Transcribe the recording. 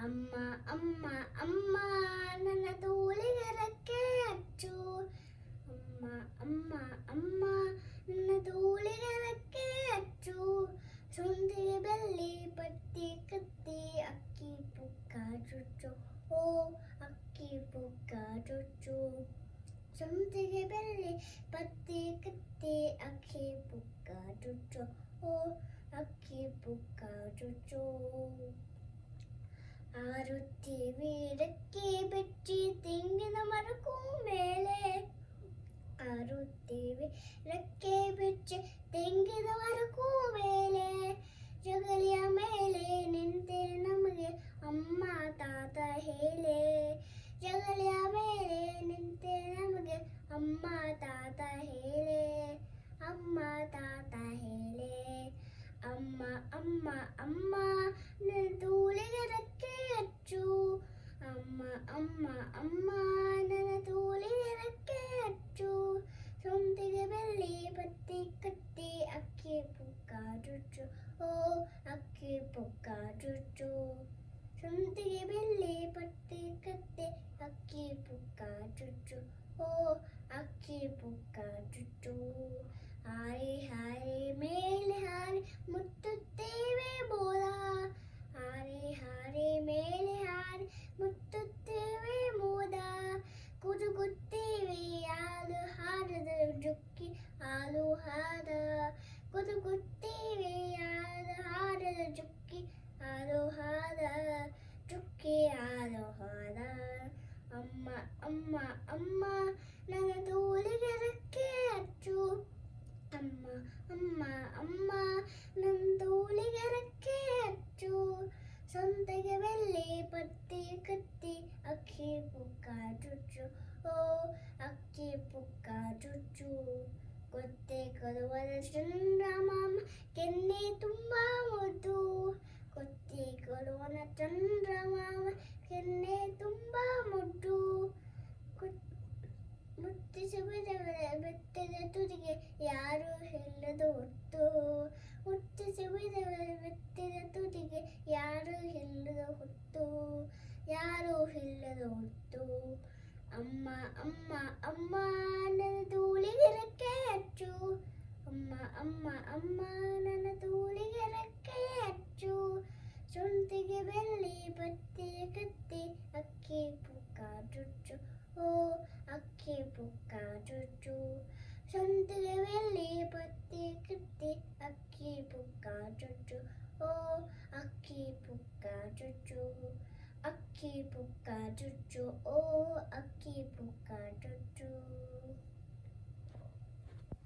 ಅಮ್ಮ ಅಮ್ಮ ಅಮ್ಮ ನನ್ನ ತೋಳಿಗೆ ರೆಕ್ಕೆ ಹಚ್ಚು. ಅಮ್ಮ ಅಮ್ಮ ಅಮ್ಮ ನನ್ನ ತೋಳಿಗೆ ರೆಕ್ಕೆ ಹಚ್ಚು. ಸೊಂದಿಗೆ ಬೆಳ್ಳಿ ಪಟ್ಟಿ ಕತ್ತಿ ಅಕ್ಕಿ ಪುಕ್ಕ ಚುಚ್ಚು. ಓ ಅಕ್ಕಿ ಪುಕ್ಕ ಚುಚ್ಚು. ಸೊಂದಿಗೆ ಬೆಳ್ಳಿ ಪಟ್ಟಿ ಕತ್ತಿ ಅಕ್ಕಿ ಪುಕ್ಕ ಚುಚ್ಚು. ಓ ಅಕ್ಕಿ ಪುಕ್ಕ ಚುಚ್ಚು. ಹಾರುತ್ತೀವಿ ರೆಕ್ಕೆ ಬೆಚ್ಚಿ ತೆಂಗಿನ ಮರಕ್ಕೂ ಮೇಲೆ. ಹಾರುತ್ತೀವಿ ರೆಕ್ಕೆ ಬೆಚ್ಚಿ ತೆಂಗಿನ ಮರಕ್ಕೂ ಮೇಲೆ. ಜಗಲಿಯ ಮೇಲೆ ನಿಂತೆ ನಮಗೆ ಅಮ್ಮ ತಾತ ಹೇಳೆ. ಜಗಲಿಯ ಮೇಲೆ ನಿಂತೆ ನಮಗೆ ಅಮ್ಮ ತಾತ ಹೇಳೆ. ಅಮ್ಮ ತಾತ ಹೇಳೆ. ಅಮ್ಮ ಅಮ್ಮ ಅಮ್ಮ ನನ್ನ ತೋಳಿಗೆ ರೆಕ್ಕೆ ಹಚ್ಚು. ಅಮ್ಮ ಅಮ್ಮ ಅಮ್ಮ ನನ್ನ ತೋಳಿಗೆ ರೆಕ್ಕೆ ಹಚ್ಚು. ಸೊಂದಿಗೆ ಬೆಳ್ಳಿ ಪಟ್ಟಿ ಕಟ್ಟಿ ಅಕ್ಕಿ ಪುಕ್ಕ ಚುಚ್ಚು. ಓ ಅಕ್ಕಿ ಪುಕ್ಕ ಚುಚ್ಚು. ಸೊಂದಿಗೆ ಬೆಳ್ಳಿ ಪಟ್ಟಿ ಕಟ್ಟಿ ಅಕ್ಕಿ ಪುಕ್ಕ ಚುಚ್ಚು. ಓ ಅಕ್ಕಿ ಪುಕ್ಕ ಚುಚ್ಚು. ಹಾರಿ ಹಾರಿ ಮೇಲೆ ಹಾರಿ ಮುತ್ತುತ್ತೇವೆ ಮೋದ. ಹಾರಿ ಹಾರಿ ಮೇಲೆ ಹಾರಿ ಮುತ್ತುತ್ತೇವೆ ಮೋದ. ಕುದುಕುತ್ತೇವೆ ಹಾಲು ಹಾರದ ಜುಕ್ಕಿ ಹಾಲು ಹಾದ. ಕುದುಕುತ್ತೇವೆ ಹಾಲು ಹಾರದ ಜುಕ್ಕಿ ಹಾಲು ಹಾದ. ಚುಕ್ಕಿ ಹಾಲು ಹಾದ. ಅಮ್ಮ ಅಮ್ಮ ಅಮ್ಮ ನನ್ನ ತೋಳಿಗೆ ರೆಕ್ಕೆ ಹಚ್ಚು. ಅಮ್ಮ ಅಮ್ಮ ಅಮ್ಮ ನನ್ನ ತೋಳಿಗೆ ರೆಕ್ಕೆ ಹಚ್ಚು. ಸೊಂದಿಗೆ ಬೆಳ್ಳಿ ಪಟ್ಟಿ ಕಟ್ಟಿ ಅಕ್ಕಿ ಪುಕ್ಕ ಚುಚ್ಚು. ಓ ಅಕ್ಕಿ ಪುಕ್ಕ ಚುಚ್ಚು. ಕೊತ್ತೆ ಕೊಡುವನ ಚಂದ್ರಮಾಮ ಕೆನ್ನೆ ತುಂಬ ಮುದ್ದು. ಕೊತ್ತೆ ಕೊಡುವನ ಚಂದ್ರಮಾಮ ಕೆನ್ನೆ ತುಂಬ ಮುದ್ದು. ಮುತ್ತಿಸಿ ಬೆಟ್ಟದ ತುದಿಗೆ ಯಾರು ಇಲ್ಲದ ಹೊತ್ತು. ಮುತ್ತಿಸಿ ಬೆಟ್ಟದ ತುದಿಗೆ ಯಾರು ಇಲ್ಲದ ಹೊತ್ತು. ಯಾರು ಇಲ್ಲದ ಹೊತ್ತು. ಅಮ್ಮ ಅಮ್ಮ ಅಮ್ಮ ನನ್ನ ತೋಳಿಗೆ ರೆಕ್ಕೆ ಹಚ್ಚು. ಅಮ್ಮ ಅಮ್ಮ ಅಮ್ಮ ನನ್ನ ತೋಳಿಗೆ ರೆಕ್ಕೆ ಹಚ್ಚು. ಸೊಂದಿಗೆ ಬೆಳ್ಳಿ ಪಟ್ಟಿ ಕತ್ತಿ ಅಕ್ಕಿ ಪುಕ್ಕ ಚುಚ್ಚು. ಓ ಅಕ್ಕಿ ಪುಕ್ಕ ಚುಚ್ಚು. ಸೊಂದಿಗೆ ಬೆಳ್ಳಿ ಪಟ್ಟಿ ಕತ್ತಿ ಅಕ್ಕಿ ಪುಕ್ಕ ಚುಚ್ಚು. ಓ ಅಕ್ಕಿ ಪುಕ್ಕ ಚುಚ್ಚು. ಅಕ್ಕಿ ಪುಕ್ಕ ಚುಚ್ಚು. ಓ ಅಕ್ಕಿ ಪುಕ್ಕ ಚುಚ್ಚು.